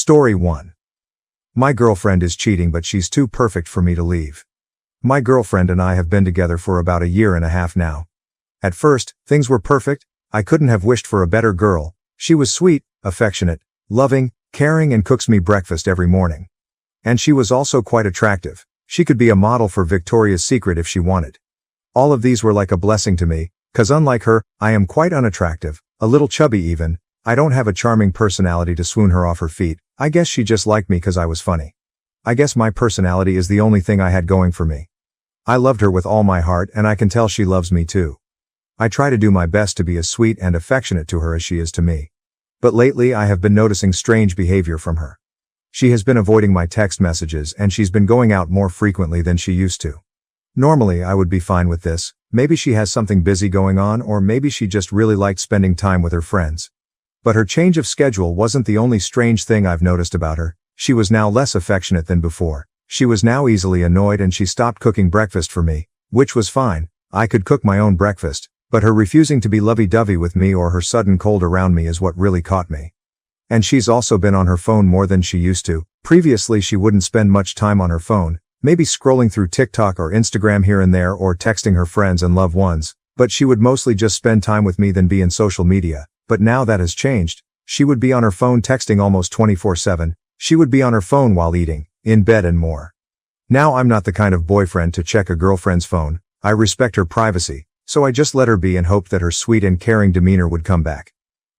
Story 1. My girlfriend is cheating, but she's too perfect for me to leave. My girlfriend and I have been together for about 1.5 years now. At first, things were perfect. I couldn't have wished for a better girl. She was sweet, affectionate, loving, caring, and cooks me breakfast every morning. And she was also quite attractive. She could be a model for Victoria's Secret if she wanted. All of these were like a blessing to me, 'cause unlike her, I am quite unattractive, a little chubby even. I don't have a charming personality to swoon her off her feet. I guess she just liked me 'cause I was funny. I guess my personality is the only thing I had going for me. I loved her with all my heart, and I can tell she loves me too. I try to do my best to be as sweet and affectionate to her as she is to me. But lately I have been noticing strange behavior from her. She has been avoiding my text messages, and she's been going out more frequently than she used to. Normally I would be fine with this. Maybe she has something busy going on, or maybe she just really liked spending time with her friends. But her change of schedule wasn't the only strange thing I've noticed about her. She was now less affectionate than before. She was now easily annoyed, and she stopped cooking breakfast for me, which was fine. I could cook my own breakfast, but her refusing to be lovey-dovey with me or her sudden cold around me is what really caught me. And she's also been on her phone more than she used to. Previously she wouldn't spend much time on her phone, maybe scrolling through TikTok or Instagram here and there, or texting her friends and loved ones, but she would mostly just spend time with me than be in social media. But now that has changed. She would be on her phone texting almost 24/7. She would be on her phone while eating, in bed, and more. Now I'm not the kind of boyfriend to check a girlfriend's phone. I respect her privacy, so I just let her be and hoped that her sweet and caring demeanor would come back.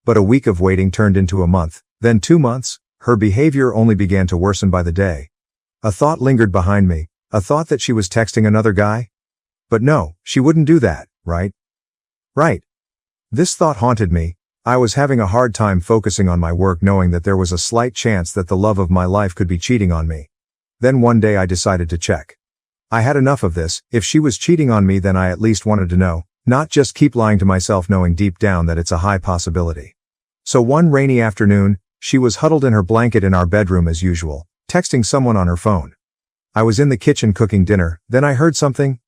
But a week of waiting turned into a month, then 2 months. Her behavior only began to worsen by the day. A thought lingered behind me, a thought that she was texting another guy. But no, she wouldn't do that, right? Right. This thought haunted me. I was having a hard time focusing on my work, knowing that there was a slight chance that the love of my life could be cheating on me. Then one day I decided to check. I had enough of this. If she was cheating on me, then I at least wanted to know, not just keep lying to myself knowing deep down that it's a high possibility. So one rainy afternoon, she was huddled in her blanket in our bedroom as usual, texting someone on her phone. I was in the kitchen cooking dinner, then I heard something.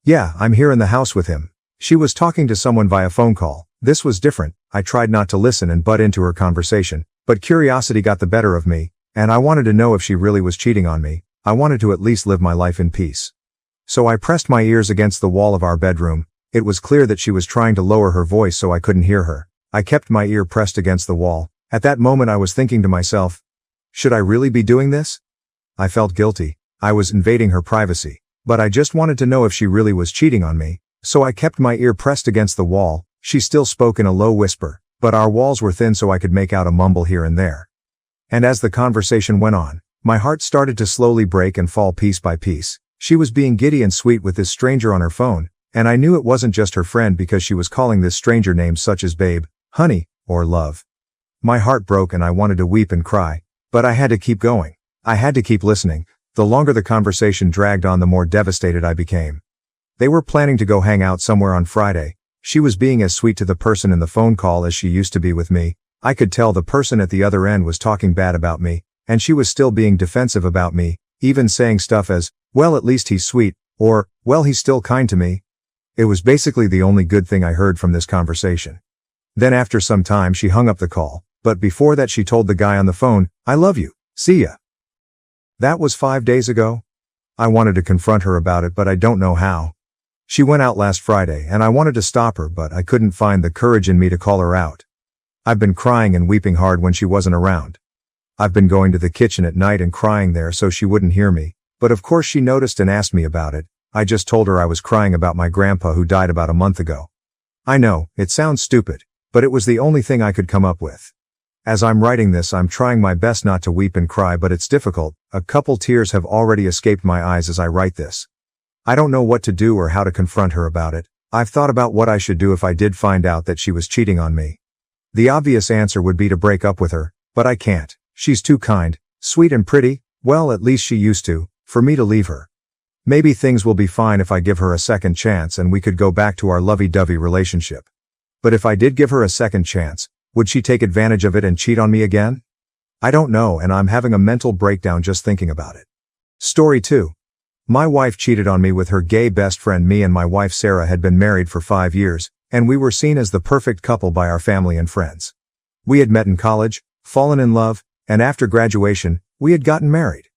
Yeah, I'm here in the house with him. She was talking to someone via phone call. This was different. I tried not to listen and butt into her conversation, but curiosity got the better of me, and I wanted to know if she really was cheating on me. I wanted to at least live my life in peace. So I pressed my ears against the wall of our bedroom. It was clear that she was trying to lower her voice so I couldn't hear her. I kept my ear pressed against the wall. At that moment I was thinking to myself, should I really be doing this? I felt guilty. I was invading her privacy. But I just wanted to know if she really was cheating on me. So I kept my ear pressed against the wall. She still spoke in a low whisper, but our walls were thin so I could make out a mumble here and there. And as the conversation went on, my heart started to slowly break and fall piece by piece. She was being giddy and sweet with this stranger on her phone, and I knew it wasn't just her friend because she was calling this stranger names such as babe, honey, or love. My heart broke and I wanted to weep and cry, but I had to keep going. I had to keep listening. The longer the conversation dragged on, the more devastated I became. They were planning to go hang out somewhere on Friday. She was being as sweet to the person in the phone call as she used to be with me. I could tell the person at the other end was talking bad about me, and she was still being defensive about me, even saying stuff as, well, at least he's sweet, or, well, he's still kind to me. It was basically the only good thing I heard from this conversation. Then after some time she hung up the call, but before that she told the guy on the phone, I love you, see ya. That was 5 days ago. I wanted to confront her about it, but I don't know how. She went out last Friday and I wanted to stop her, but I couldn't find the courage in me to call her out. I've been crying and weeping hard when she wasn't around. I've been going to the kitchen at night and crying there so she wouldn't hear me, but of course she noticed and asked me about it. I just told her I was crying about my grandpa who died about a month ago. I know, it sounds stupid, but it was the only thing I could come up with. As I'm writing this, I'm trying my best not to weep and cry, but it's difficult. A couple tears have already escaped my eyes as I write this. I don't know what to do or how to confront her about it. I've thought about what I should do if I did find out that she was cheating on me. The obvious answer would be to break up with her, but I can't. She's too kind, sweet and pretty, well, at least she used to, for me to leave her. Maybe things will be fine if I give her a second chance and we could go back to our lovey-dovey relationship. But if I did give her a second chance, would she take advantage of it and cheat on me again? I don't know, and I'm having a mental breakdown just thinking about it. Story 2. My wife cheated on me with her gay best friend. Me and my wife Sarah had been married for 5 years, and we were seen as the perfect couple by our family and friends. We had met in college, fallen in love, And after graduation, we had gotten married.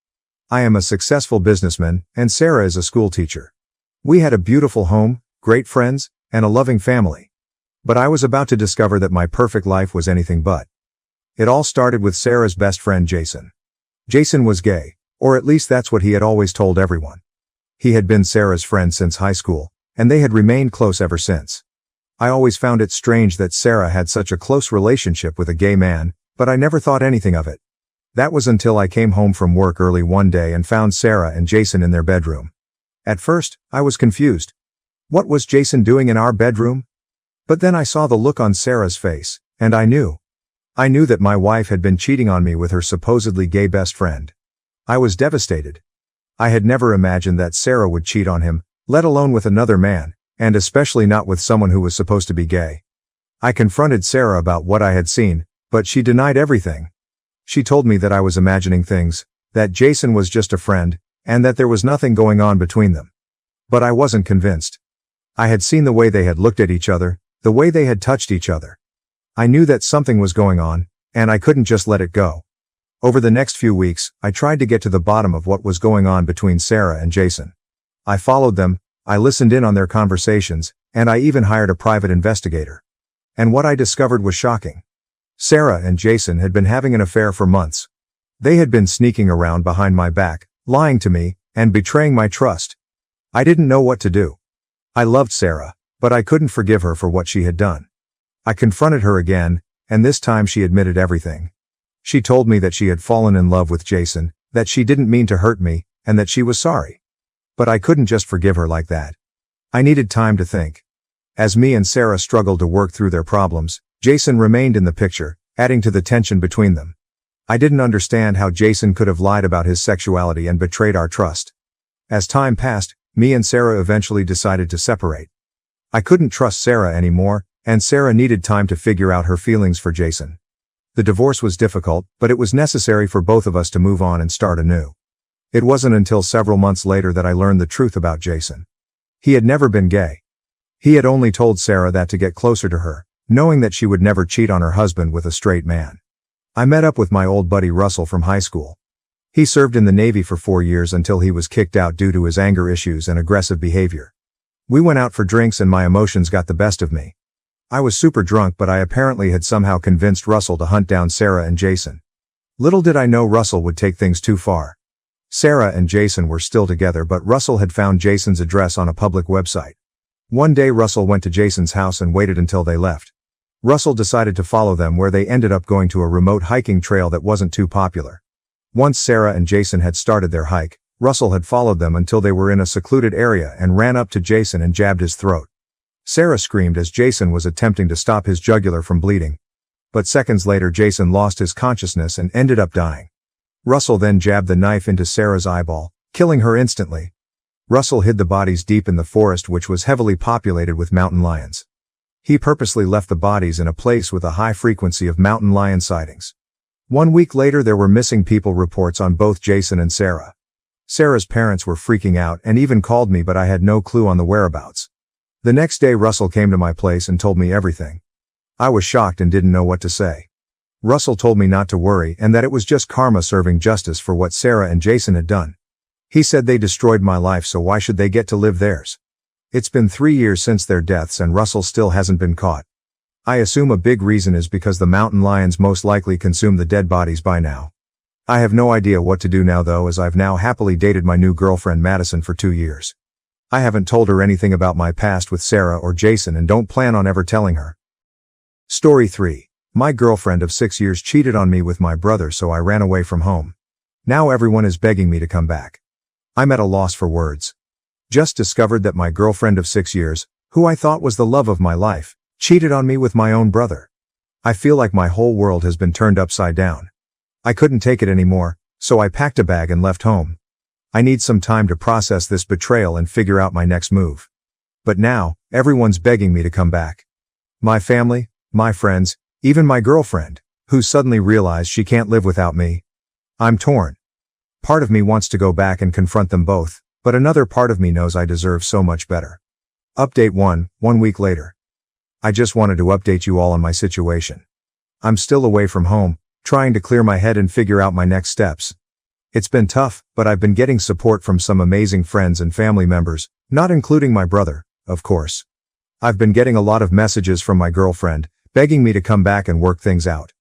I am a successful businessman, and Sarah is a school teacher. We had a beautiful home, great friends, and a loving family. But I was about to discover that my perfect life was anything but. It all started with Sarah's best friend Jason. Jason was gay, or at least that's what he had always told everyone. He had been Sarah's friend since high school, and they had remained close ever since. I always found it strange that Sarah had such a close relationship with a gay man, but I never thought anything of it. That was until I came home from work early one day and found Sarah and Jason in their bedroom. At first, I was confused. What was Jason doing in our bedroom? But then I saw the look on Sarah's face, and I knew. I knew that my wife had been cheating on me with her supposedly gay best friend. I was devastated. I had never imagined that Sarah would cheat on him, let alone with another man, and especially not with someone who was supposed to be gay. I confronted Sarah about what I had seen, but she denied everything. She told me that I was imagining things, that Jason was just a friend, and that there was nothing going on between them. But I wasn't convinced. I had seen the way they had looked at each other, the way they had touched each other. I knew that something was going on, and I couldn't just let it go. Over the next few weeks, I tried to get to the bottom of what was going on between Sarah and Jason. I followed them, I listened in on their conversations, and I even hired a private investigator. And what I discovered was shocking. Sarah and Jason had been having an affair for months. They had been sneaking around behind my back, lying to me, and betraying my trust. I didn't know what to do. I loved Sarah, but I couldn't forgive her for what she had done. I confronted her again, and this time she admitted everything. She told me that she had fallen in love with Jason, that she didn't mean to hurt me, and that she was sorry. But I couldn't just forgive her like that. I needed time to think. As me and Sarah struggled to work through their problems, Jason remained in the picture, adding to the tension between them. I didn't understand how Jason could have lied about his sexuality and betrayed our trust. As time passed, me and Sarah eventually decided to separate. I couldn't trust Sarah anymore, and Sarah needed time to figure out her feelings for Jason. The divorce was difficult, but it was necessary for both of us to move on and start anew. It wasn't until several months later that I learned the truth about Jason. He had never been gay. He had only told Sarah that to get closer to her, knowing that she would never cheat on her husband with a straight man. I met up with my old buddy Russell from high school. He served in the Navy for 4 years until he was kicked out due to his anger issues and aggressive behavior. We went out for drinks and my emotions got the best of me. I was super drunk, but I apparently had somehow convinced Russell to hunt down Sarah and Jason. Little did I know Russell would take things too far. Sarah and Jason were still together, but Russell had found Jason's address on a public website. One day Russell went to Jason's house and waited until they left. Russell decided to follow them, where they ended up going to a remote hiking trail that wasn't too popular. Once Sarah and Jason had started their hike, Russell had followed them until they were in a secluded area and ran up to Jason and jabbed his throat. Sarah screamed as Jason was attempting to stop his jugular from bleeding. But seconds later Jason lost his consciousness and ended up dying. Russell then jabbed the knife into Sarah's eyeball, killing her instantly. Russell hid the bodies deep in the forest, which was heavily populated with mountain lions. He purposely left the bodies in a place with a high frequency of mountain lion sightings. 1 week later there were missing people reports on both Jason and Sarah. Sarah's parents were freaking out and even called me, but I had no clue on the whereabouts. The next day Russell came to my place and told me everything. I was shocked and didn't know what to say. Russell told me not to worry and that it was just karma serving justice for what Sarah and Jason had done. He said they destroyed my life, so why should they get to live theirs? It's been 3 years since their deaths and Russell still hasn't been caught. I assume a big reason is because the mountain lions most likely consumed the dead bodies by now. I have no idea what to do now though, as I've now happily dated my new girlfriend Madison for 2 years. I haven't told her anything about my past with Sarah or Jason and don't plan on ever telling her. Story 3. My girlfriend of 6 years cheated on me with my brother, so I ran away from home. Now everyone is begging me to come back. I'm at a loss for words. Just discovered that my girlfriend of 6 years, who I thought was the love of my life, cheated on me with my own brother. I feel like my whole world has been turned upside down. I couldn't take it anymore, so I packed a bag and left home. I need some time to process this betrayal and figure out my next move. But now, everyone's begging me to come back. My family, my friends, even my girlfriend, who suddenly realized she can't live without me. I'm torn. Part of me wants to go back and confront them both, but another part of me knows I deserve so much better. Update 1 week later. I just wanted to update you all on my situation. I'm still away from home, trying to clear my head and figure out my next steps. It's been tough, but I've been getting support from some amazing friends and family members, not including my brother, of course. I've been getting a lot of messages from my girlfriend, begging me to come back and work things out.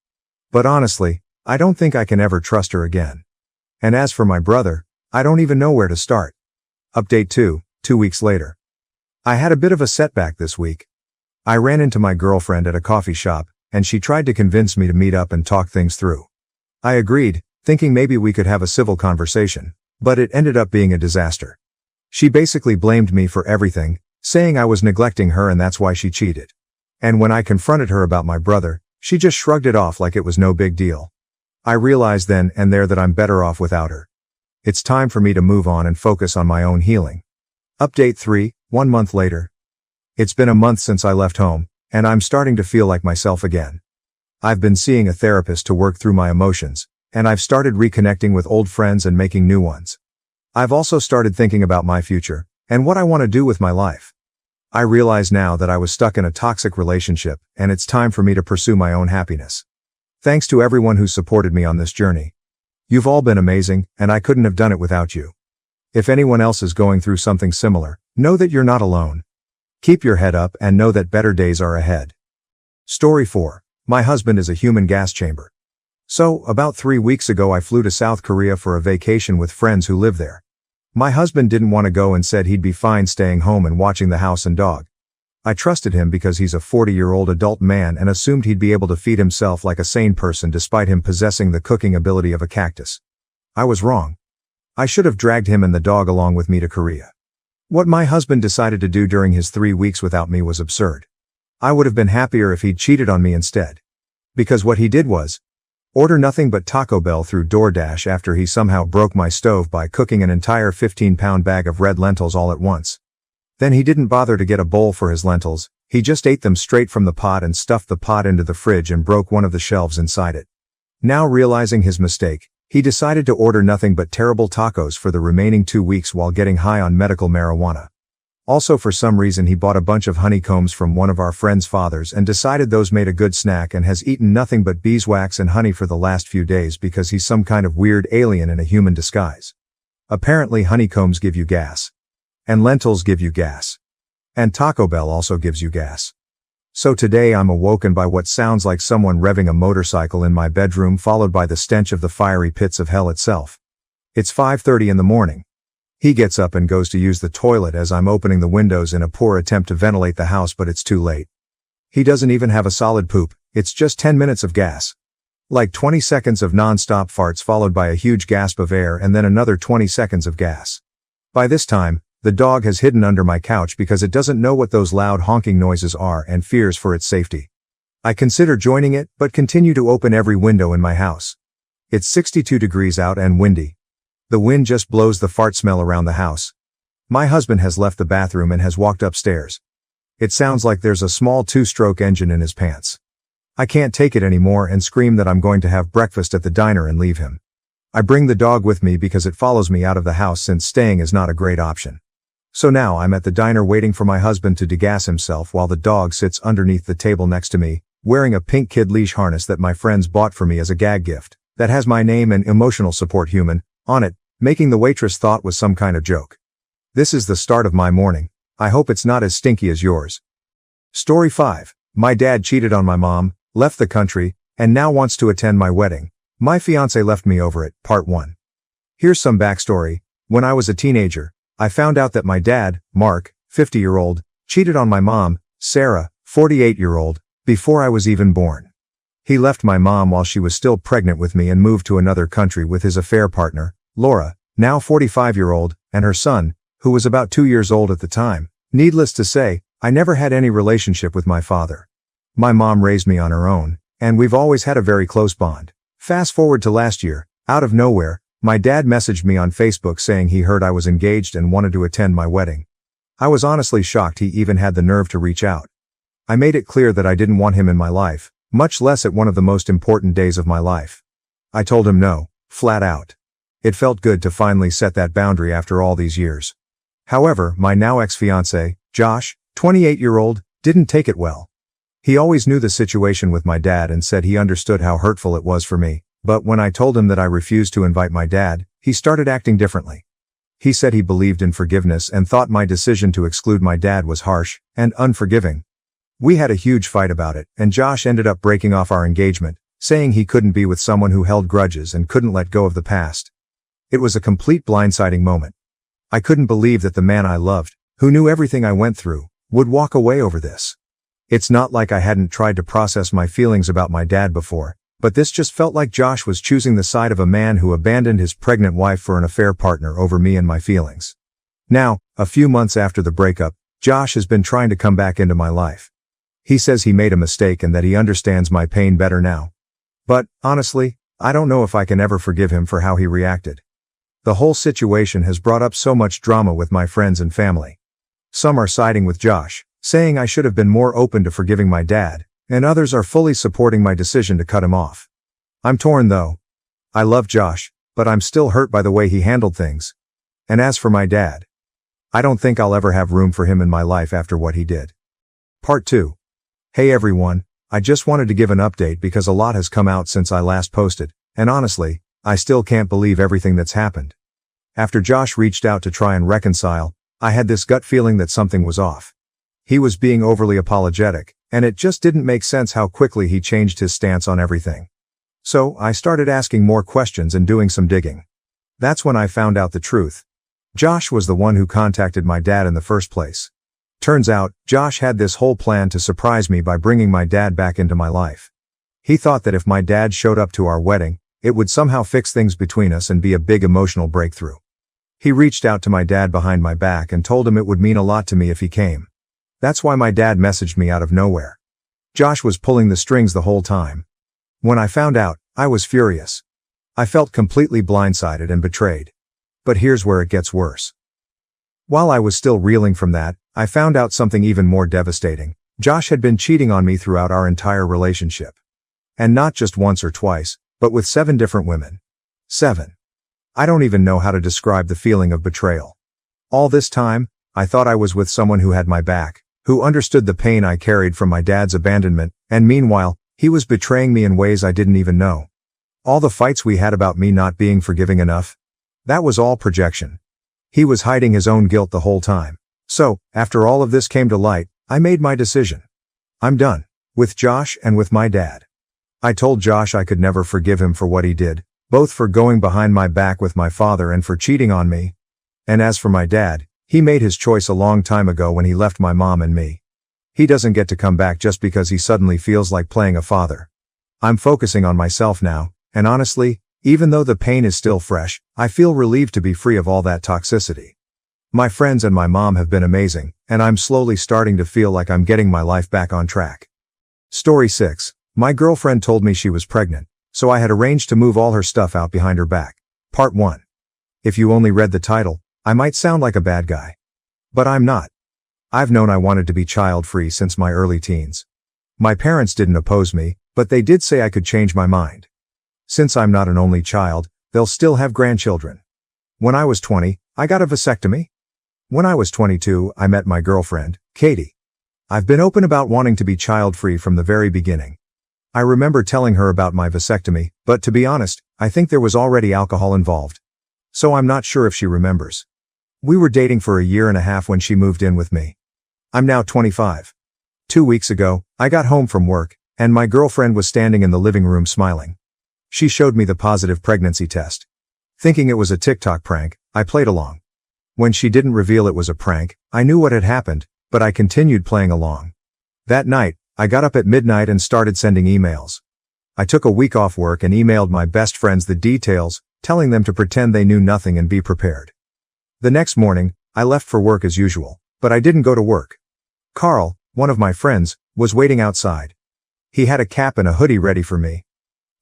But honestly, I don't think I can ever trust her again. And as for my brother, I don't even know where to start. Update 2 weeks later. I had a bit of a setback this week. I ran into my girlfriend at a coffee shop, and she tried to convince me to meet up and talk things through. I agreed, thinking maybe we could have a civil conversation, but it ended up being a disaster. She basically blamed me for everything, saying I was neglecting her and that's why she cheated. And when I confronted her about my brother, she just shrugged it off like it was no big deal. I realized then and there that I'm better off without her. It's time for me to move on and focus on my own healing. Update 3, 1 month later. It's been a month since I left home, and I'm starting to feel like myself again. I've been seeing a therapist to work through my emotions, and I've started reconnecting with old friends and making new ones. I've also started thinking about my future, and what I want to do with my life. I realize now that I was stuck in a toxic relationship, and it's time for me to pursue my own happiness. Thanks to everyone who supported me on this journey. You've all been amazing, and I couldn't have done it without you. If anyone else is going through something similar, know that you're not alone. Keep your head up and know that better days are ahead. Story 4. My husband is a human gas chamber. So, about 3 weeks ago I flew to South Korea for a vacation with friends who live there. My husband didn't want to go and said he'd be fine staying home and watching the house and dog. I trusted him because he's a 40-year-old adult man and assumed he'd be able to feed himself like a sane person despite him possessing the cooking ability of a cactus. I was wrong. I should have dragged him and the dog along with me to Korea. What my husband decided to do during his 3 weeks without me was absurd. I would have been happier if he'd cheated on me instead. Because what he did was order nothing but Taco Bell through DoorDash after he somehow broke my stove by cooking an entire 15-pound bag of red lentils all at once. Then he didn't bother to get a bowl for his lentils, he just ate them straight from the pot and stuffed the pot into the fridge and broke one of the shelves inside it. Now realizing his mistake, he decided to order nothing but terrible tacos for the remaining 2 weeks while getting high on medical marijuana. Also for some reason he bought a bunch of honeycombs from one of our friends' fathers and decided those made a good snack and has eaten nothing but beeswax and honey for the last few days because he's some kind of weird alien in a human disguise. Apparently honeycombs give you gas. And lentils give you gas. And Taco Bell also gives you gas. So today I'm awoken by what sounds like someone revving a motorcycle in my bedroom followed by the stench of the fiery pits of hell itself. It's 5:30 in the morning. He gets up and goes to use the toilet as I'm opening the windows in a poor attempt to ventilate the house, but it's too late. He doesn't even have a solid poop, it's just 10 minutes of gas. Like 20 seconds of non-stop farts followed by a huge gasp of air and then another 20 seconds of gas. By this time, the dog has hidden under my couch because it doesn't know what those loud honking noises are and fears for its safety. I consider joining it, but continue to open every window in my house. It's 62 degrees out and windy. The wind just blows the fart smell around the house. My husband has left the bathroom and has walked upstairs. It sounds like there's a small 2-stroke engine in his pants. I can't take it anymore and scream that I'm going to have breakfast at the diner and leave him. I bring the dog with me because it follows me out of the house since staying is not a great option. So now I'm at the diner waiting for my husband to degas himself while the dog sits underneath the table next to me, wearing a pink kid leash harness that my friends bought for me as a gag gift, that has my name and emotional support human on it, making the waitress thought was some kind of joke. This is the start of my morning. I hope it's not as stinky as yours. Story 5. My dad cheated on my mom, left the country, and now wants to attend my wedding. My fiancé left me over it, part 1. Here's some backstory. When I was a teenager, I found out that my dad, Mark, 50-year-old, cheated on my mom, Sarah, 48-year-old, before I was even born. He left my mom while she was still pregnant with me and moved to another country with his affair partner, Laura, now 45-year-old, and her son, who was about 2 years old at the time. Needless to say, I never had any relationship with my father. My mom raised me on her own, and we've always had a very close bond. Fast forward to last year, out of nowhere, my dad messaged me on Facebook saying he heard I was engaged and wanted to attend my wedding. I was honestly shocked he even had the nerve to reach out. I made it clear that I didn't want him in my life, much less at one of the most important days of my life. I told him no, flat out. It felt good to finally set that boundary after all these years. However, my now ex-fiancé, Josh, 28-year-old, didn't take it well. He always knew the situation with my dad and said he understood how hurtful it was for me, but when I told him that I refused to invite my dad, he started acting differently. He said he believed in forgiveness and thought my decision to exclude my dad was harsh and unforgiving. We had a huge fight about it, and Josh ended up breaking off our engagement, saying he couldn't be with someone who held grudges and couldn't let go of the past. It was a complete blindsiding moment. I couldn't believe that the man I loved, who knew everything I went through, would walk away over this. It's not like I hadn't tried to process my feelings about my dad before, but this just felt like Josh was choosing the side of a man who abandoned his pregnant wife for an affair partner over me and my feelings. Now, a few months after the breakup, Josh has been trying to come back into my life. He says he made a mistake and that he understands my pain better now. But, honestly, I don't know if I can ever forgive him for how he reacted. The whole situation has brought up so much drama with my friends and family. Some are siding with Josh, saying I should have been more open to forgiving my dad, and others are fully supporting my decision to cut him off. I'm torn though. I love Josh, but I'm still hurt by the way he handled things. And as for my dad, I don't think I'll ever have room for him in my life after what he did. Part 2. Hey everyone, I just wanted to give an update because a lot has come out since I last posted, and honestly, I still can't believe everything that's happened. After Josh reached out to try and reconcile, I had this gut feeling that something was off. He was being overly apologetic, and it just didn't make sense how quickly he changed his stance on everything. So, I started asking more questions and doing some digging. That's when I found out the truth. Josh was the one who contacted my dad in the first place. Turns out, Josh had this whole plan to surprise me by bringing my dad back into my life. He thought that if my dad showed up to our wedding, it would somehow fix things between us and be a big emotional breakthrough. He reached out to my dad behind my back and told him it would mean a lot to me if he came. That's why my dad messaged me out of nowhere. Josh was pulling the strings the whole time. When I found out, I was furious. I felt completely blindsided and betrayed. But here's where it gets worse. While I was still reeling from that, I found out something even more devastating. Josh had been cheating on me throughout our entire relationship. And not just once or twice, but with 7 different women. 7. I don't even know how to describe the feeling of betrayal. All this time, I thought I was with someone who had my back, who understood the pain I carried from my dad's abandonment, and meanwhile, he was betraying me in ways I didn't even know. All the fights we had about me not being forgiving enough, that was all projection. He was hiding his own guilt the whole time. So, after all of this came to light, I made my decision. I'm done. With Josh and with my dad. I told Josh I could never forgive him for what he did, both for going behind my back with my father and for cheating on me. And as for my dad, he made his choice a long time ago when he left my mom and me. He doesn't get to come back just because he suddenly feels like playing a father. I'm focusing on myself now, and honestly, even though the pain is still fresh, I feel relieved to be free of all that toxicity. My friends and my mom have been amazing, and I'm slowly starting to feel like I'm getting my life back on track. Story 6. My girlfriend told me she was pregnant, so I had arranged to move all her stuff out behind her back. Part 1. If you only read the title, I might sound like a bad guy. But I'm not. I've known I wanted to be child-free since my early teens. My parents didn't oppose me, but they did say I could change my mind. Since I'm not an only child, they'll still have grandchildren. When I was 20, I got a vasectomy. When I was 22, I met my girlfriend, Katie. I've been open about wanting to be child-free from the very beginning. I remember telling her about my vasectomy, but to be honest, I think there was already alcohol involved. So I'm not sure if she remembers. We were dating for a year and a half when she moved in with me. I'm now 25. 2 weeks ago, I got home from work, and my girlfriend was standing in the living room smiling. She showed me the positive pregnancy test. Thinking it was a TikTok prank, I played along. When she didn't reveal it was a prank, I knew what had happened, but I continued playing along. That night, I got up at midnight and started sending emails. I took a week off work and emailed my best friends the details, telling them to pretend they knew nothing and be prepared. The next morning, I left for work as usual, but I didn't go to work. Carl, one of my friends, was waiting outside. He had a cap and a hoodie ready for me.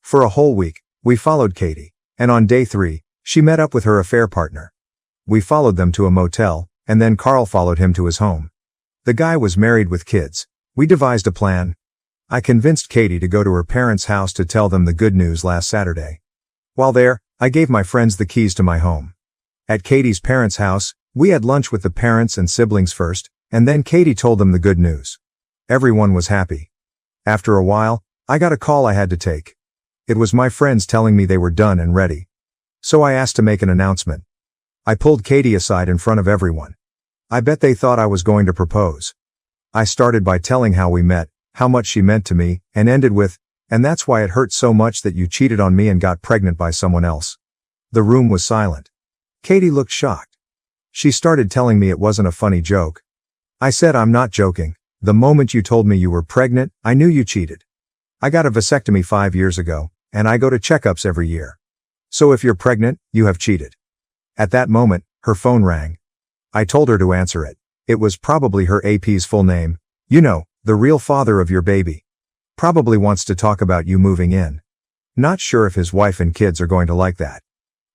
For a whole week, we followed Katie, and on day 3, she met up with her affair partner. We followed them to a motel, and then Carl followed him to his home. The guy was married with kids. We devised a plan. I convinced Katie to go to her parents' house to tell them the good news last Saturday. While there, I gave my friends the keys to my home. At Katie's parents' house, we had lunch with the parents and siblings first, and then Katie told them the good news. Everyone was happy. After a while, I got a call I had to take. It was my friends telling me they were done and ready. So I asked to make an announcement. I pulled Katie aside in front of everyone. I bet they thought I was going to propose. I started by telling how we met, how much she meant to me, and ended with, "And that's why it hurt so much that you cheated on me and got pregnant by someone else." The room was silent. Katie looked shocked. She started telling me it wasn't a funny joke. I said, "I'm not joking. The moment you told me you were pregnant, I knew you cheated. I got a vasectomy 5 years ago, and I go to checkups every year. So if you're pregnant, you have cheated." At that moment, her phone rang. I told her to answer it. It was probably her AP's full name. "You know, the real father of your baby. Probably wants to talk about you moving in. Not sure if his wife and kids are going to like that."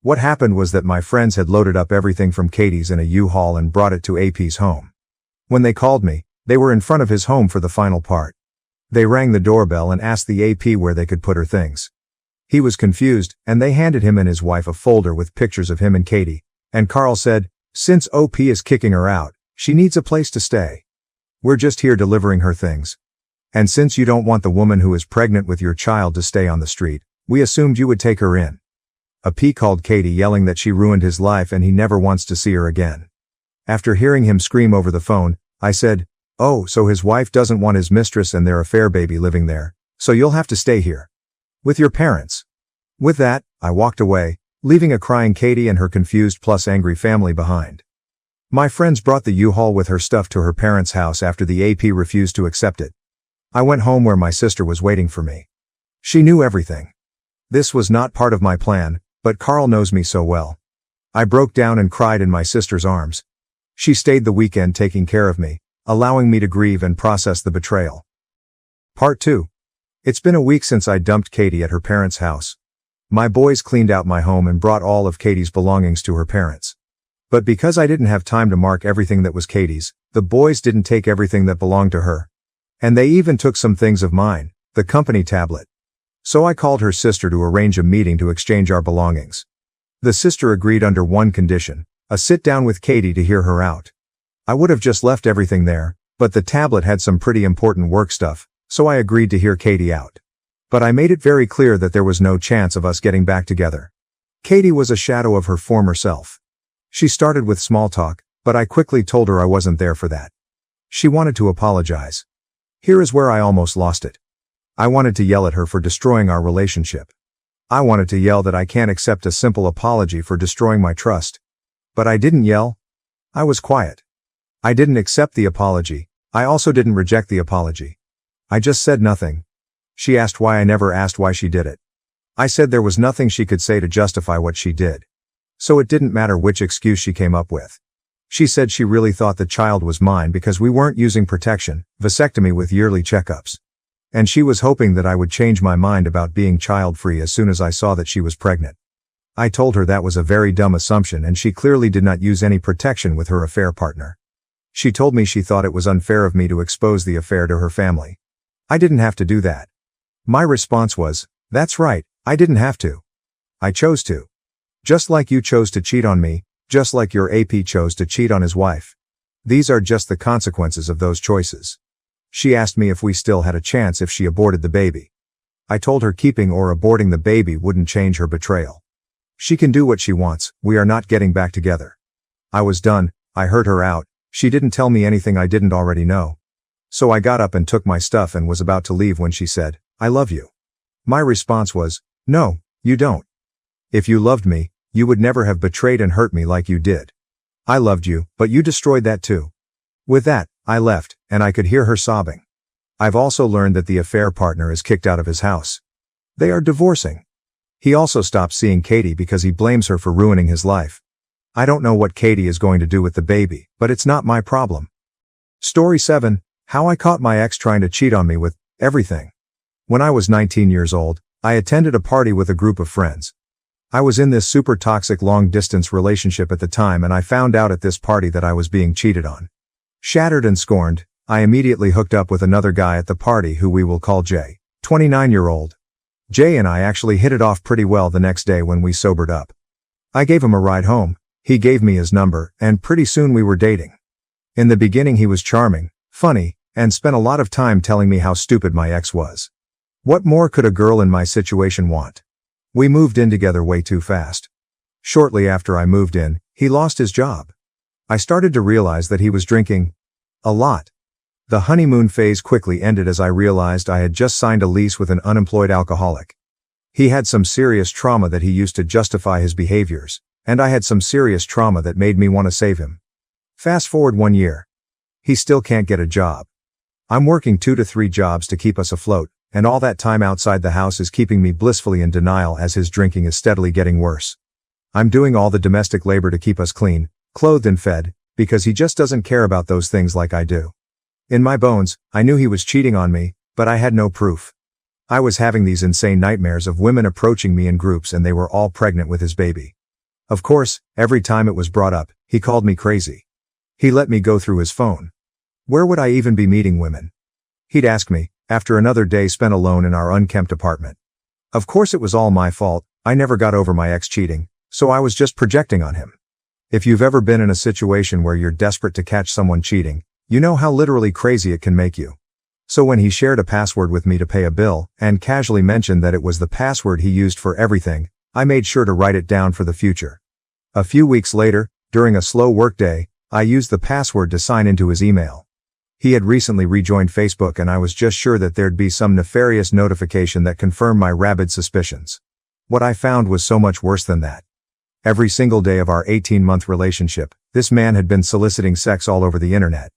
What happened was that my friends had loaded up everything from Katie's in a U-Haul and brought it to AP's home. When they called me, they were in front of his home for the final part. They rang the doorbell and asked the AP where they could put her things. He was confused, and they handed him and his wife a folder with pictures of him and Katie, and Carl said, "Since OP is kicking her out, she needs a place to stay. We're just here delivering her things. And since you don't want the woman who is pregnant with your child to stay on the street, we assumed you would take her in." AP called Katie yelling that she ruined his life and he never wants to see her again. After hearing him scream over the phone, I said, "Oh, so his wife doesn't want his mistress and their affair baby living there, so you'll have to stay here. With your parents." With that, I walked away, leaving a crying Katie and her confused plus angry family behind. My friends brought the U-Haul with her stuff to her parents' house after the AP refused to accept it. I went home where my sister was waiting for me. She knew everything. This was not part of my plan, but Carl knows me so well. I broke down and cried in my sister's arms. She stayed the weekend taking care of me, allowing me to grieve and process the betrayal. Part 2. It's been a week since I dumped Katie at her parents' house. My boys cleaned out my home and brought all of Katie's belongings to her parents. But because I didn't have time to mark everything that was Katie's, the boys didn't take everything that belonged to her. And they even took some things of mine, the company tablet. So I called her sister to arrange a meeting to exchange our belongings. The sister agreed under one condition, a sit-down with Katie to hear her out. I would have just left everything there, but the tablet had some pretty important work stuff, so I agreed to hear Katie out. But I made it very clear that there was no chance of us getting back together. Katie was a shadow of her former self. She started with small talk, but I quickly told her I wasn't there for that. She wanted to apologize. Here is where I almost lost it. I wanted to yell at her for destroying our relationship. I wanted to yell that I can't accept a simple apology for destroying my trust. But I didn't yell. I was quiet. I didn't accept the apology. I also didn't reject the apology. I just said nothing. She asked why I never asked why she did it. I said there was nothing she could say to justify what she did. So it didn't matter which excuse she came up with. She said she really thought the child was mine because we weren't using protection, vasectomy with yearly checkups. And she was hoping that I would change my mind about being child-free as soon as I saw that she was pregnant. I told her that was a very dumb assumption and she clearly did not use any protection with her affair partner. She told me she thought it was unfair of me to expose the affair to her family. I didn't have to do that. My response was, "That's right, I didn't have to. I chose to. Just like you chose to cheat on me, just like your AP chose to cheat on his wife. These are just the consequences of those choices." She asked me if we still had a chance if she aborted the baby. I told her keeping or aborting the baby wouldn't change her betrayal. She can do what she wants, we are not getting back together. I was done, I heard her out, she didn't tell me anything I didn't already know. So I got up and took my stuff and was about to leave when she said, "I love you." My response was, "No, you don't. If you loved me, you would never have betrayed and hurt me like you did. I loved you, but you destroyed that too." With that, I left, and I could hear her sobbing. I've also learned that the affair partner is kicked out of his house. They are divorcing. He also stopped seeing Katie because he blames her for ruining his life. I don't know what Katie is going to do with the baby, but it's not my problem. Story 7, how I caught my ex trying to cheat on me with everything. When I was 19 years old, I attended a party with a group of friends. I was in this super toxic long-distance relationship at the time and I found out at this party that I was being cheated on. Shattered and scorned, I immediately hooked up with another guy at the party who we will call Jay, 29-year-old. Jay and I actually hit it off pretty well the next day when we sobered up. I gave him a ride home, he gave me his number, and pretty soon we were dating. In the beginning he was charming, funny, and spent a lot of time telling me how stupid my ex was. What more could a girl in my situation want? We moved in together way too fast. Shortly after I moved in, he lost his job. I started to realize that he was drinking a lot. The honeymoon phase quickly ended as I realized I had just signed a lease with an unemployed alcoholic. He had some serious trauma that he used to justify his behaviors, and I had some serious trauma that made me want to save him. Fast forward 1 year. He still can't get a job. I'm working 2 to 3 jobs to keep us afloat, and all that time outside the house is keeping me blissfully in denial as his drinking is steadily getting worse. I'm doing all the domestic labor to keep us clean, clothed and fed, because he just doesn't care about those things like I do. In my bones, I knew he was cheating on me, but I had no proof. I was having these insane nightmares of women approaching me in groups and they were all pregnant with his baby. Of course, every time it was brought up, he called me crazy. He let me go through his phone. Where would I even be meeting women? He'd ask me, after another day spent alone in our unkempt apartment. Of course it was all my fault, I never got over my ex cheating, so I was just projecting on him. If you've ever been in a situation where you're desperate to catch someone cheating, you know how literally crazy it can make you. So when he shared a password with me to pay a bill, and casually mentioned that it was the password he used for everything, I made sure to write it down for the future. A few weeks later, during a slow workday, I used the password to sign into his email. He had recently rejoined Facebook and I was just sure that there'd be some nefarious notification that confirmed my rabid suspicions. What I found was so much worse than that. Every single day of our 18-month relationship, this man had been soliciting sex all over the internet.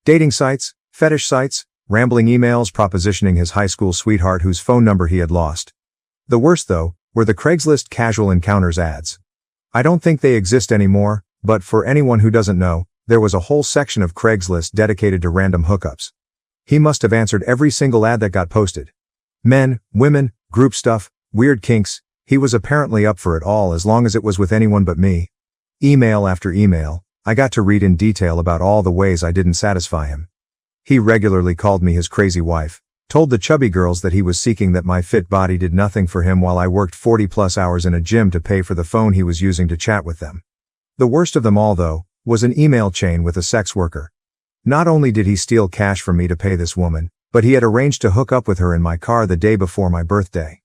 Dating sites, fetish sites, rambling emails propositioning his high school sweetheart whose phone number he had lost. The worst, though, were the Craigslist casual encounters ads. I don't think they exist anymore, but for anyone who doesn't know, there was a whole section of Craigslist dedicated to random hookups. He must have answered every single ad that got posted. Men, women, group stuff, weird kinks, he was apparently up for it all as long as it was with anyone but me. Email after email, I got to read in detail about all the ways I didn't satisfy him. He regularly called me his crazy wife, told the chubby girls that he was seeking that my fit body did nothing for him while I worked 40+ hours in a gym to pay for the phone he was using to chat with them. The worst of them all, though, was an email chain with a sex worker. Not only did he steal cash from me to pay this woman, but he had arranged to hook up with her in my car the day before my birthday.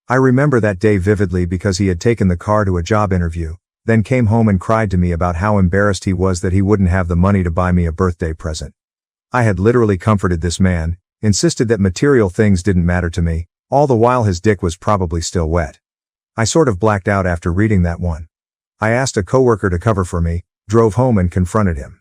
I remember that day vividly because he had taken the car to a job interview, then came home and cried to me about how embarrassed he was that he wouldn't have the money to buy me a birthday present. I had literally comforted this man, insisted that material things didn't matter to me, all the while his dick was probably still wet. I sort of blacked out after reading that one. I asked a coworker to cover for me, drove home and confronted him.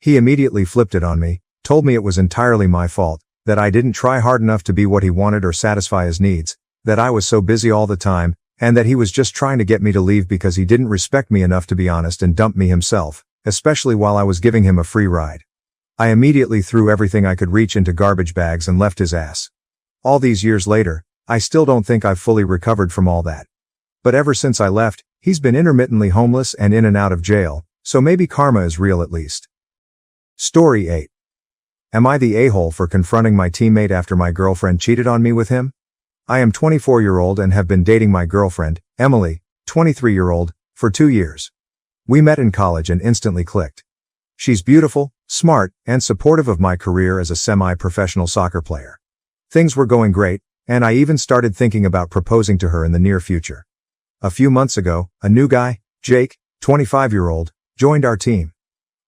He immediately flipped it on me, told me it was entirely my fault, that I didn't try hard enough to be what he wanted or satisfy his needs, that I was so busy all the time, and that he was just trying to get me to leave because he didn't respect me enough to be honest and dump me himself, especially while I was giving him a free ride. I immediately threw everything I could reach into garbage bags and left his ass. All these years later, I still don't think I've fully recovered from all that. But ever since I left, he's been intermittently homeless and in and out of jail, so maybe karma is real at least. Story 8. Am I the a-hole for confronting my teammate after my girlfriend cheated on me with him? I am 24-year-old and have been dating my girlfriend, Emily, 23-year-old, for 2 years. We met in college and instantly clicked. She's beautiful, smart, and supportive of my career as a semi-professional soccer player. Things were going great, and I even started thinking about proposing to her in the near future. A few months ago, a new guy, Jake, 25-year-old, joined our team.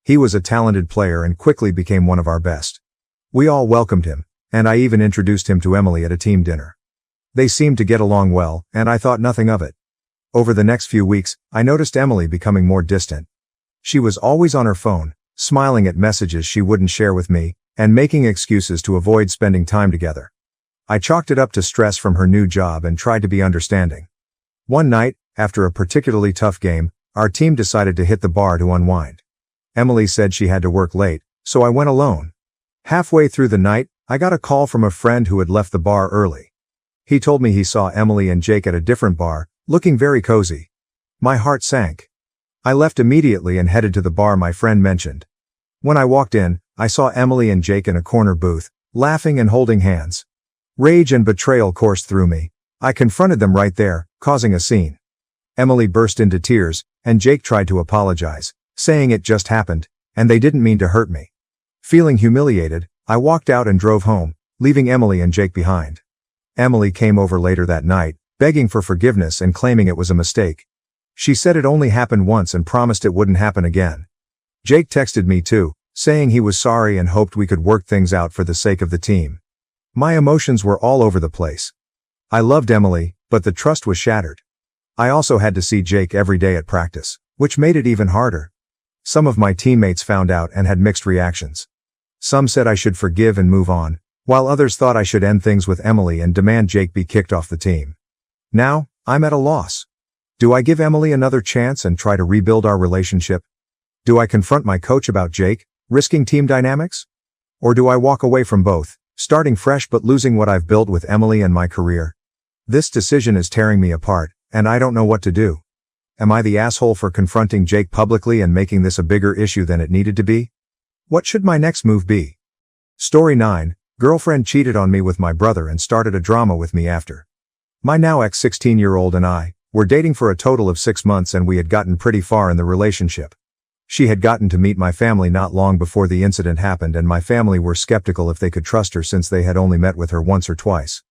He was a talented player and quickly became one of our best. We all welcomed him, and I even introduced him to Emily at a team dinner. They seemed to get along well, and I thought nothing of it. Over the next few weeks, I noticed Emily becoming more distant. She was always on her phone, smiling at messages she wouldn't share with me, and making excuses to avoid spending time together. I chalked it up to stress from her new job and tried to be understanding. One night, after a particularly tough game, our team decided to hit the bar to unwind. Emily said she had to work late, so I went alone. Halfway through the night, I got a call from a friend who had left the bar early. He told me he saw Emily and Jake at a different bar, looking very cozy. My heart sank. I left immediately and headed to the bar my friend mentioned. When I walked in, I saw Emily and Jake in a corner booth, laughing and holding hands. Rage and betrayal coursed through me. I confronted them right there, causing a scene. Emily burst into tears, and Jake tried to apologize, saying it just happened, and they didn't mean to hurt me. Feeling humiliated, I walked out and drove home, leaving Emily and Jake behind. Emily came over later that night, begging for forgiveness and claiming it was a mistake. She said it only happened once and promised it wouldn't happen again. Jake texted me too, saying he was sorry and hoped we could work things out for the sake of the team. My emotions were all over the place. I loved Emily, but the trust was shattered. I also had to see Jake every day at practice, which made it even harder. Some of my teammates found out and had mixed reactions. Some said I should forgive and move on, while others thought I should end things with Emily and demand Jake be kicked off the team. Now, I'm at a loss. Do I give Emily another chance and try to rebuild our relationship? Do I confront my coach about Jake, risking team dynamics? Or do I walk away from both, starting fresh but losing what I've built with Emily and my career? This decision is tearing me apart, and I don't know what to do. Am I the asshole for confronting Jake publicly and making this a bigger issue than it needed to be? What should my next move be? Story 9, girlfriend cheated on me with my brother and started a drama with me after. My now ex-16-year-old and I were dating for a total of 6 months and we had gotten pretty far in the relationship. She had gotten to meet my family not long before the incident happened and my family were skeptical if they could trust her since they had only met with her once or twice.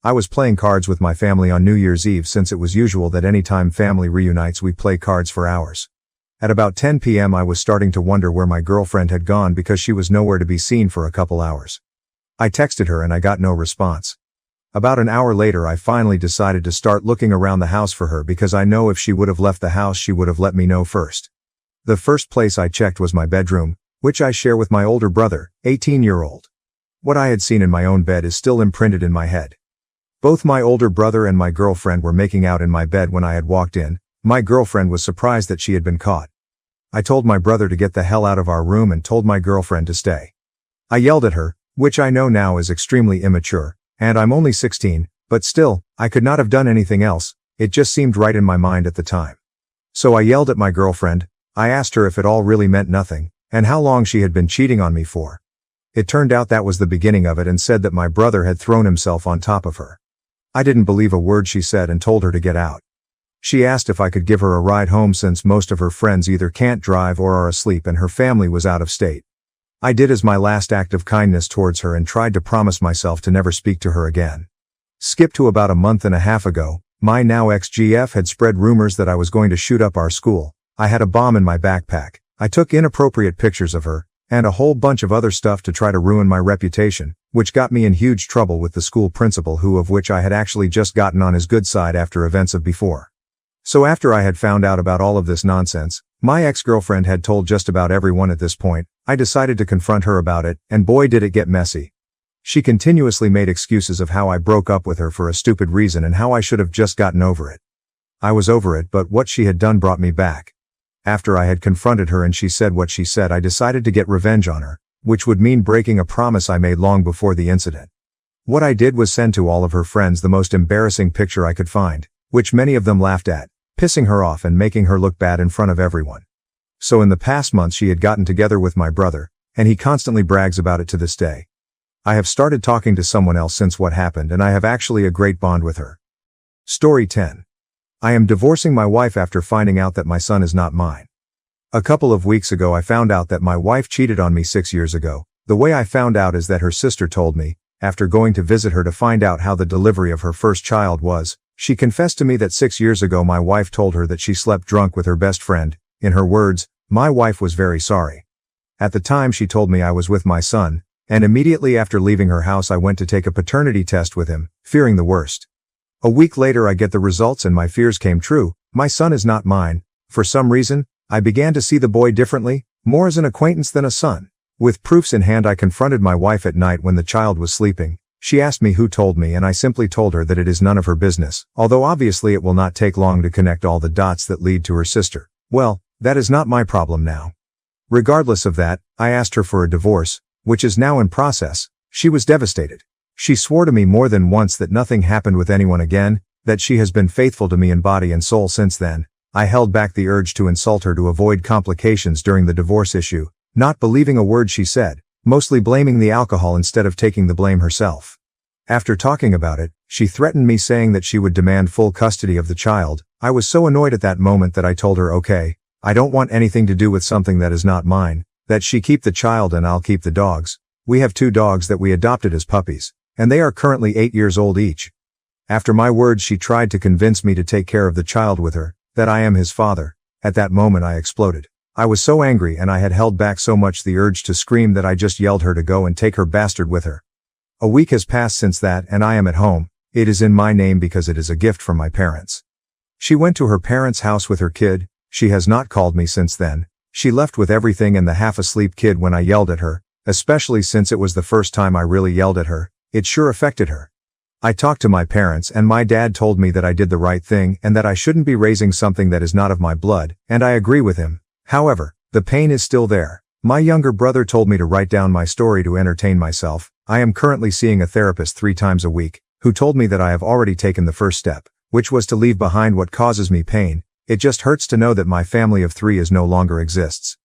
I was playing cards with my family on New Year's Eve since it was usual that any time family reunites we play cards for hours. At about 10 p.m. I was starting to wonder where my girlfriend had gone because she was nowhere to be seen for a couple hours. I texted her and I got no response. About an hour later I finally decided to start looking around the house for her because I know if she would have left the house she would have let me know first. The first place I checked was my bedroom, which I share with my older brother, 18-year-old. What I had seen in my own bed is still imprinted in my head. Both my older brother and my girlfriend were making out in my bed when I had walked in. My girlfriend was surprised that she had been caught. I told my brother to get the hell out of our room and told my girlfriend to stay. I yelled at her, which I know now is extremely immature, and I'm only 16, but still, I could not have done anything else, it just seemed right in my mind at the time. So I yelled at my girlfriend. I asked her if it all really meant nothing, and how long she had been cheating on me for. It turned out that was the beginning of it and said that my brother had thrown himself on top of her. I didn't believe a word she said and told her to get out. She asked if I could give her a ride home since most of her friends either can't drive or are asleep and her family was out of state. I did as my last act of kindness towards her and tried to promise myself to never speak to her again. Skip to about a month and a half ago, my now ex-GF had spread rumors that I was going to shoot up our school. I had a bomb in my backpack, I took inappropriate pictures of her, and a whole bunch of other stuff to try to ruin my reputation, which got me in huge trouble with the school principal of which I had actually just gotten on his good side after events of before. So after I had found out about all of this nonsense, my ex-girlfriend had told just about everyone at this point, I decided to confront her about it, and boy did it get messy. She continuously made excuses of how I broke up with her for a stupid reason and how I should have just gotten over it. I was over it, but what she had done brought me back. After I had confronted her and she said what she said, I decided to get revenge on her, which would mean breaking a promise I made long before the incident. What I did was send to all of her friends the most embarrassing picture I could find, which many of them laughed at, pissing her off and making her look bad in front of everyone. So in the past month she had gotten together with my brother, and he constantly brags about it to this day. I have started talking to someone else since what happened and I have actually a great bond with her. Story 10. I am divorcing my wife after finding out that my son is not mine. A couple of weeks ago I found out that my wife cheated on me 6 years ago. The way I found out is that her sister told me, after going to visit her to find out how the delivery of her first child was, she confessed to me that 6 years ago my wife told her that she slept drunk with her best friend. In her words, my wife was very sorry. At the time she told me I was with my son, and immediately after leaving her house I went to take a paternity test with him, fearing the worst. A week later I get the results and my fears came true. My son is not mine. For some reason, I began to see the boy differently, more as an acquaintance than a son. With proofs in hand I confronted my wife at night when the child was sleeping. She asked me who told me and I simply told her that it is none of her business, although obviously it will not take long to connect all the dots that lead to her sister. Well, that is not my problem now. Regardless of that, I asked her for a divorce, which is now in process. She was devastated. She swore to me more than once that nothing happened with anyone again, that she has been faithful to me in body and soul since then. I held back the urge to insult her to avoid complications during the divorce issue, not believing a word she said, mostly blaming the alcohol instead of taking the blame herself. After talking about it, she threatened me saying that she would demand full custody of the child. I was so annoyed at that moment that I told her okay, I don't want anything to do with something that is not mine, that she keep the child and I'll keep the dogs. We have 2 dogs that we adopted as puppies, and they are currently 8 years old each. After my words, she tried to convince me to take care of the child with her, that I am his father. At that moment I exploded. I was so angry and I had held back so much the urge to scream that I just yelled her to go and take her bastard with her. A week has passed since that and I am at home. It is in my name because it is a gift from my parents. She went to her parents' house with her kid. She has not called me since then. She left with everything and the half-asleep kid when I yelled at her, especially since it was the first time I really yelled at her. It sure affected her. I talked to my parents and my dad told me that I did the right thing and that I shouldn't be raising something that is not of my blood, and I agree with him. However, the pain is still there. My younger brother told me to write down my story to entertain myself. I am currently seeing a therapist 3 times a week, who told me that I have already taken the first step, which was to leave behind what causes me pain. It just hurts to know that my family of 3 is no longer exists.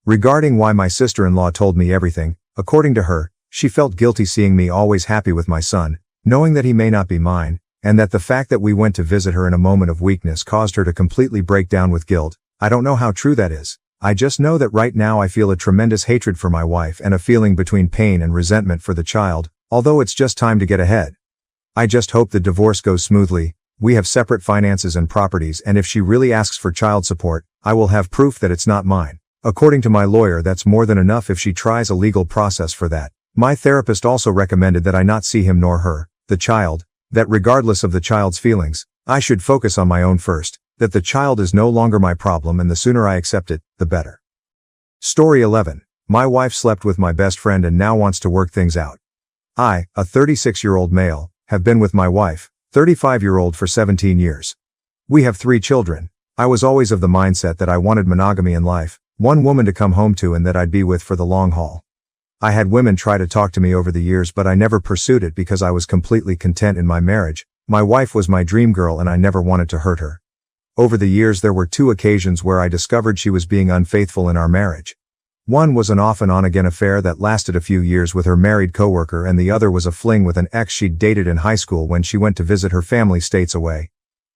Regarding why my sister-in-law told me everything, according to her, she felt guilty seeing me always happy with my son, knowing that he may not be mine, and that the fact that we went to visit her in a moment of weakness caused her to completely break down with guilt. I don't know how true that is. I just know that right now I feel a tremendous hatred for my wife and a feeling between pain and resentment for the child, although it's just time to get ahead. I just hope the divorce goes smoothly. We have separate finances and properties, and if she really asks for child support, I will have proof that it's not mine. According to my lawyer, that's more than enough if she tries a legal process for that. My therapist also recommended that I not see him nor her, the child, that regardless of the child's feelings, I should focus on my own first, that the child is no longer my problem and the sooner I accept it, the better. Story 11. My wife slept with my best friend and now wants to work things out. I, a 36-year-old male, have been with my wife, 35-year-old, for 17 years. We have 3 children. I was always of the mindset that I wanted monogamy in life, one woman to come home to and that I'd be with for the long haul. I had women try to talk to me over the years, but I never pursued it because I was completely content in my marriage. My wife was my dream girl and I never wanted to hurt her. Over the years there were 2 occasions where I discovered she was being unfaithful in our marriage. One was an off and on again affair that lasted a few years with her married coworker, and the other was a fling with an ex she'd dated in high school when she went to visit her family states away.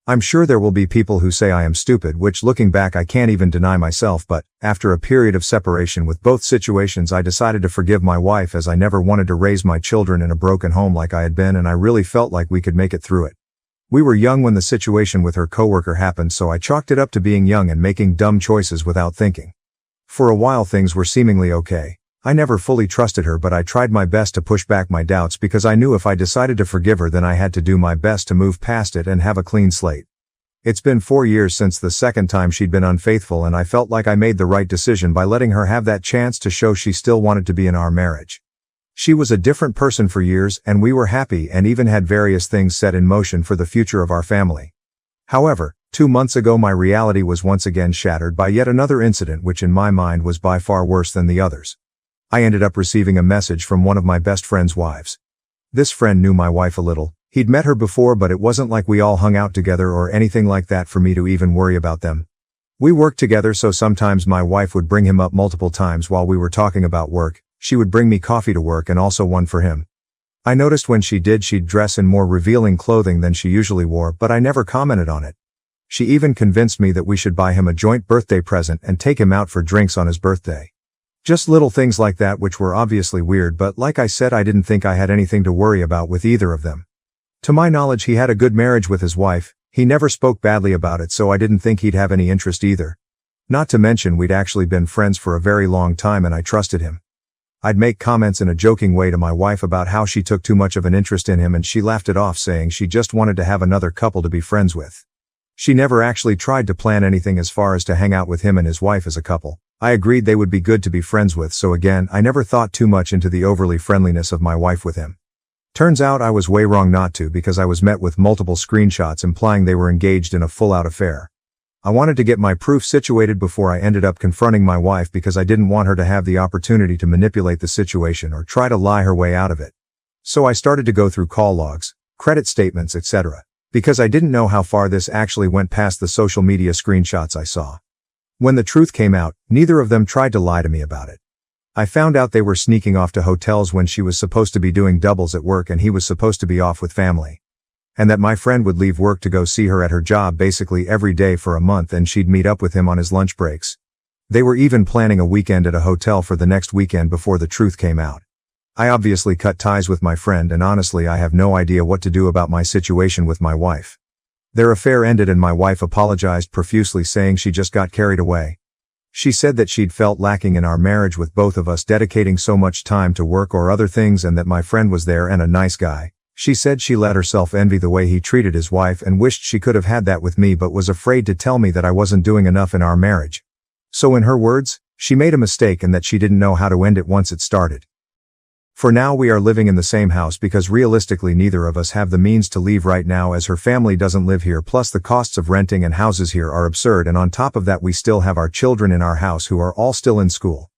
I'm sure there will be people who say I am stupid, which looking back I can't even deny myself, but after a period of separation with both situations I decided to forgive my wife, as I never wanted to raise my children in a broken home like I had been, and I really felt like we could make it through it. We were young when the situation with her coworker happened, so I chalked it up to being young and making dumb choices without thinking. For a while things were seemingly okay. I never fully trusted her, but I tried my best to push back my doubts because I knew if I decided to forgive her then I had to do my best to move past it and have a clean slate. It's been 4 years since the second time she'd been unfaithful, and I felt like I made the right decision by letting her have that chance to show she still wanted to be in our marriage. She was a different person for years, and we were happy and even had various things set in motion for the future of our family. However, 2 months ago my reality was once again shattered by yet another incident which in my mind was by far worse than the others. I ended up receiving a message from one of my best friend's wives. This friend knew my wife a little. He'd met her before, but it wasn't like we all hung out together or anything like that for me to even worry about them. We worked together, so sometimes my wife would bring him up multiple times while we were talking about work. She would bring me coffee to work and also one for him. I noticed when she did she'd dress in more revealing clothing than she usually wore, but I never commented on it. She even convinced me that we should buy him a joint birthday present and take him out for drinks on his birthday. Just little things like that which were obviously weird, but like I said, I didn't think I had anything to worry about with either of them. To my knowledge, he had a good marriage with his wife. He never spoke badly about it, so I didn't think he'd have any interest either. Not to mention we'd actually been friends for a very long time and I trusted him. I'd make comments in a joking way to my wife about how she took too much of an interest in him, and she laughed it off, saying she just wanted to have another couple to be friends with. She never actually tried to plan anything as far as to hang out with him and his wife as a couple. I agreed they would be good to be friends with, so again, I never thought too much into the overly friendliness of my wife with him. Turns out I was way wrong not to, because I was met with multiple screenshots implying they were engaged in a full-out affair. I wanted to get my proof situated before I ended up confronting my wife, because I didn't want her to have the opportunity to manipulate the situation or try to lie her way out of it. So I started to go through call logs, credit statements, etc., because I didn't know how far this actually went past the social media screenshots I saw. When the truth came out, neither of them tried to lie to me about it. I found out they were sneaking off to hotels when she was supposed to be doing doubles at work and he was supposed to be off with family. And that my friend would leave work to go see her at her job basically every day for a month, and she'd meet up with him on his lunch breaks. They were even planning a weekend at a hotel for the next weekend before the truth came out. I obviously cut ties with my friend, and honestly I have no idea what to do about my situation with my wife. Their affair ended and my wife apologized profusely, saying she just got carried away. She said that she'd felt lacking in our marriage with both of us dedicating so much time to work or other things, and that my friend was there and a nice guy. She said she let herself envy the way he treated his wife and wished she could have had that with me, but was afraid to tell me that I wasn't doing enough in our marriage. So in her words, she made a mistake and that she didn't know how to end it once it started. For now we are living in the same house because realistically neither of us have the means to leave right now, as her family doesn't live here, plus the costs of renting and houses here are absurd, and on top of that we still have our children in our house who are all still in school.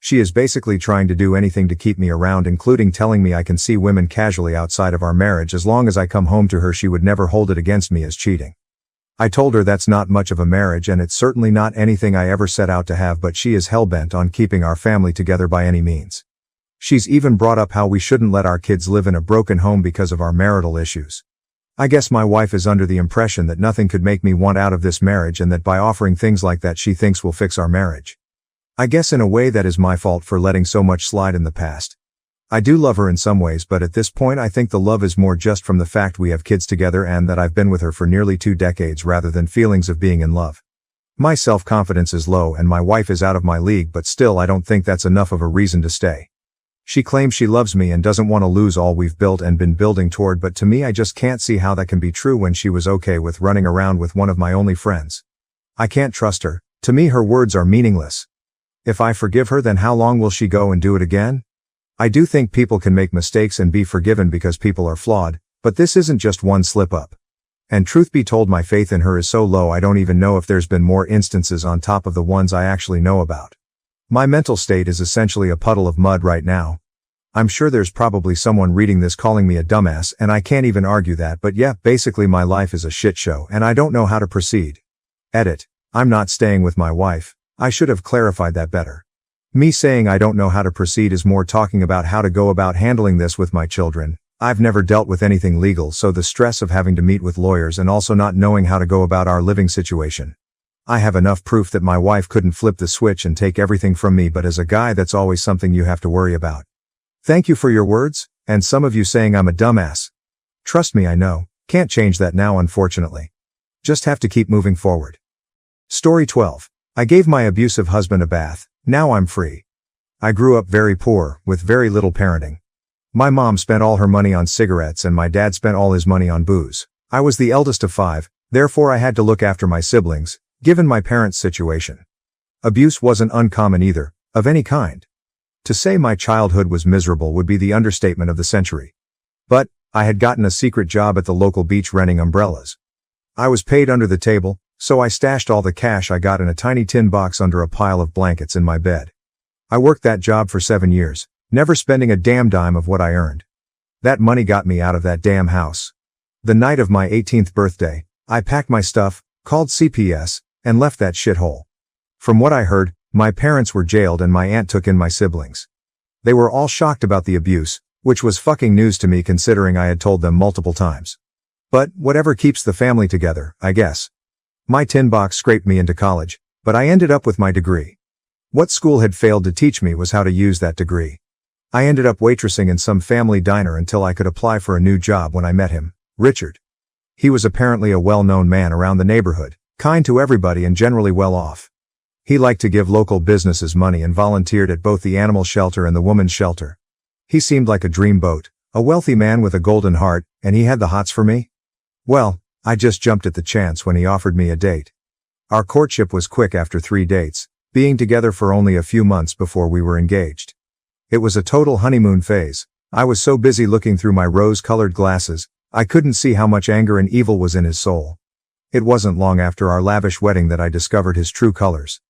She is basically trying to do anything to keep me around, including telling me I can see women casually outside of our marriage as long as I come home to her. She would never hold it against me as cheating. I told her that's not much of a marriage and it's certainly not anything I ever set out to have, but she is hell-bent on keeping our family together by any means. She's even brought up how we shouldn't let our kids live in a broken home because of our marital issues. I guess my wife is under the impression that nothing could make me want out of this marriage, and that by offering things like that she thinks will fix our marriage. I guess in a way that is my fault for letting so much slide in the past. I do love her in some ways, but at this point I think the love is more just from the fact we have kids together and that I've been with her for nearly 2 decades rather than feelings of being in love. My self-confidence is low and my wife is out of my league, but still I don't think that's enough of a reason to stay. She claims she loves me and doesn't want to lose all we've built and been building toward, but to me I just can't see how that can be true when she was okay with running around with one of my only friends. I can't trust her. To me her words are meaningless. If I forgive her, then how long will she go and do it again? I do think people can make mistakes and be forgiven because people are flawed, but this isn't just one slip-up. And truth be told, my faith in her is so low I don't even know if there's been more instances on top of the ones I actually know about. My mental state is essentially a puddle of mud right now. I'm sure there's probably someone reading this calling me a dumbass, and I can't even argue that, but yeah, basically my life is a shit show and I don't know how to proceed. Edit. I'm not staying with my wife. I should have clarified that better. Me saying I don't know how to proceed is more talking about how to go about handling this with my children. I've never dealt with anything legal, so the stress of having to meet with lawyers and also not knowing how to go about our living situation. I have enough proof that my wife couldn't flip the switch and take everything from me, but as a guy that's always something you have to worry about. Thank you for your words, and some of you saying I'm a dumbass. Trust me, I know. Can't change that now, unfortunately. Just have to keep moving forward. Story 12. I gave my abusive husband a bath. Now I'm free. I grew up very poor, with very little parenting. My mom spent all her money on cigarettes and my dad spent all his money on booze. I was the eldest of 5, therefore I had to look after my siblings, given my parents' situation. Abuse wasn't uncommon either, of any kind. To say my childhood was miserable would be the understatement of the century. But I had gotten a secret job at the local beach renting umbrellas. I was paid under the table, so I stashed all the cash I got in a tiny tin box under a pile of blankets in my bed. I worked that job for 7 years, never spending a damn dime of what I earned. That money got me out of that damn house. The night of my 18th birthday, I packed my stuff, called CPS, and left that shithole. From what I heard, my parents were jailed and my aunt took in my siblings. They were all shocked about the abuse, which was fucking news to me considering I had told them multiple times. But whatever keeps the family together, I guess. My tin box scraped me into college, but I ended up with my degree. What school had failed to teach me was how to use that degree. I ended up waitressing in some family diner until I could apply for a new job when I met him, Richard. He was apparently a well-known man around the neighborhood, kind to everybody and generally well off. He liked to give local businesses money and volunteered at both the animal shelter and the women's shelter. He seemed like a dreamboat, a wealthy man with a golden heart, and he had the hots for me? Well, I just jumped at the chance when he offered me a date. Our courtship was quick after 3 dates, being together for only a few months before we were engaged. It was a total honeymoon phase. I was so busy looking through my rose-colored glasses, I couldn't see how much anger and evil was in his soul. It wasn't long after our lavish wedding that I discovered his true colors.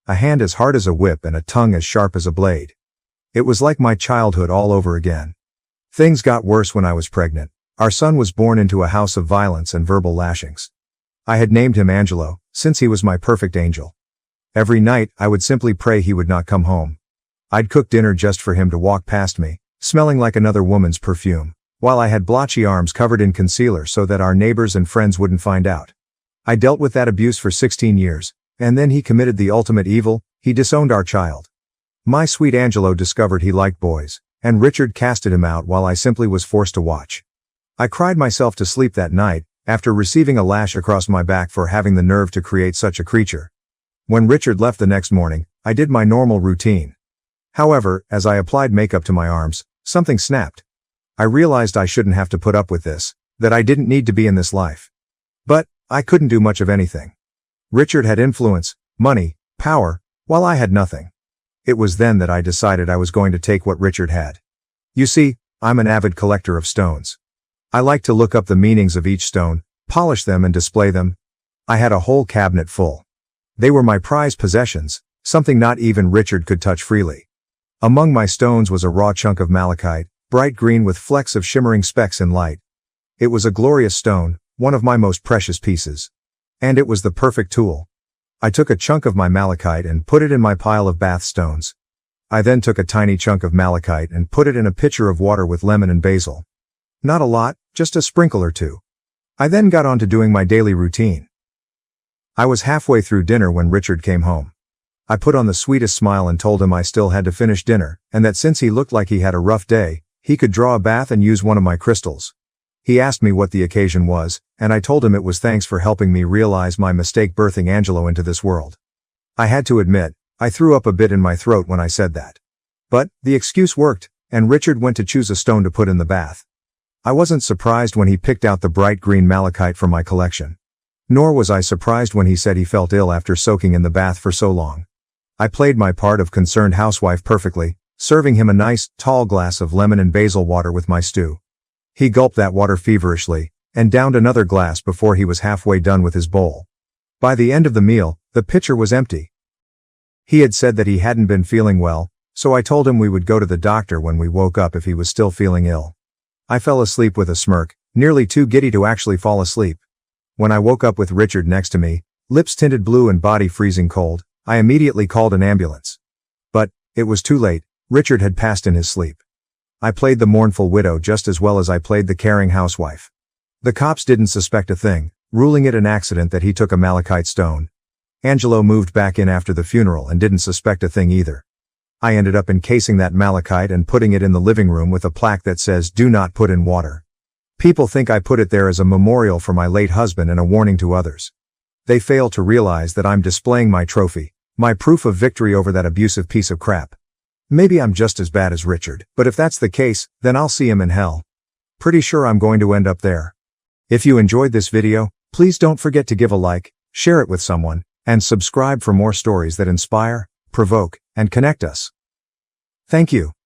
A hand as hard as a whip and a tongue as sharp as a blade. It was like my childhood all over again. Things got worse when I was pregnant. Our son was born into a house of violence and verbal lashings. I had named him Angelo, since he was my perfect angel. Every night, I would simply pray he would not come home. I'd cook dinner just for him to walk past me, smelling like another woman's perfume, while I had blotchy arms covered in concealer so that our neighbors and friends wouldn't find out. I dealt with that abuse for 16 years, and then he committed the ultimate evil, he disowned our child. My sweet Angelo discovered he liked boys, and Richard casted him out while I simply was forced to watch. I cried myself to sleep that night, after receiving a lash across my back for having the nerve to create such a creature. When Richard left the next morning, I did my normal routine. However, as I applied makeup to my arms, something snapped. I realized I shouldn't have to put up with this, that I didn't need to be in this life. But I couldn't do much of anything. Richard had influence, money, power, while I had nothing. It was then that I decided I was going to take what Richard had. You see, I'm an avid collector of stones. I like to look up the meanings of each stone, polish them and display them. I had a whole cabinet full. They were my prized possessions, something not even Richard could touch freely. Among my stones was a raw chunk of malachite, bright green with flecks of shimmering specks in light. It was a glorious stone, one of my most precious pieces. And it was the perfect tool. I took a chunk of my malachite and put it in my pile of bath stones. I then took a tiny chunk of malachite and put it in a pitcher of water with lemon and basil. Not a lot, just a sprinkle or two. I then got on to doing my daily routine. I was halfway through dinner when Richard came home. I put on the sweetest smile and told him I still had to finish dinner, and that since he looked like he had a rough day, he could draw a bath and use one of my crystals. He asked me what the occasion was, and I told him it was thanks for helping me realize my mistake birthing Angelo into this world. I had to admit, I threw up a bit in my throat when I said that. But the excuse worked, and Richard went to choose a stone to put in the bath. I wasn't surprised when he picked out the bright green malachite from my collection. Nor was I surprised when he said he felt ill after soaking in the bath for so long. I played my part of concerned housewife perfectly, serving him a nice, tall glass of lemon and basil water with my stew. He gulped that water feverishly, and downed another glass before he was halfway done with his bowl. By the end of the meal, the pitcher was empty. He had said that he hadn't been feeling well, so I told him we would go to the doctor when we woke up if he was still feeling ill. I fell asleep with a smirk, nearly too giddy to actually fall asleep. When I woke up with Richard next to me, lips tinted blue and body freezing cold, I immediately called an ambulance. But it was too late. Richard had passed in his sleep. I played the mournful widow just as well as I played the caring housewife. The cops didn't suspect a thing, ruling it an accident that he took a malachite stone. Angelo moved back in after the funeral and didn't suspect a thing either. I ended up encasing that malachite and putting it in the living room with a plaque that says, "Do not put in water." People think I put it there as a memorial for my late husband and a warning to others. They fail to realize that I'm displaying my trophy, my proof of victory over that abusive piece of crap. Maybe I'm just as bad as Richard, but if that's the case, then I'll see him in hell. Pretty sure I'm going to end up there. If you enjoyed this video, please don't forget to give a like, share it with someone, and subscribe for more stories that inspire, provoke, and connect us. Thank you.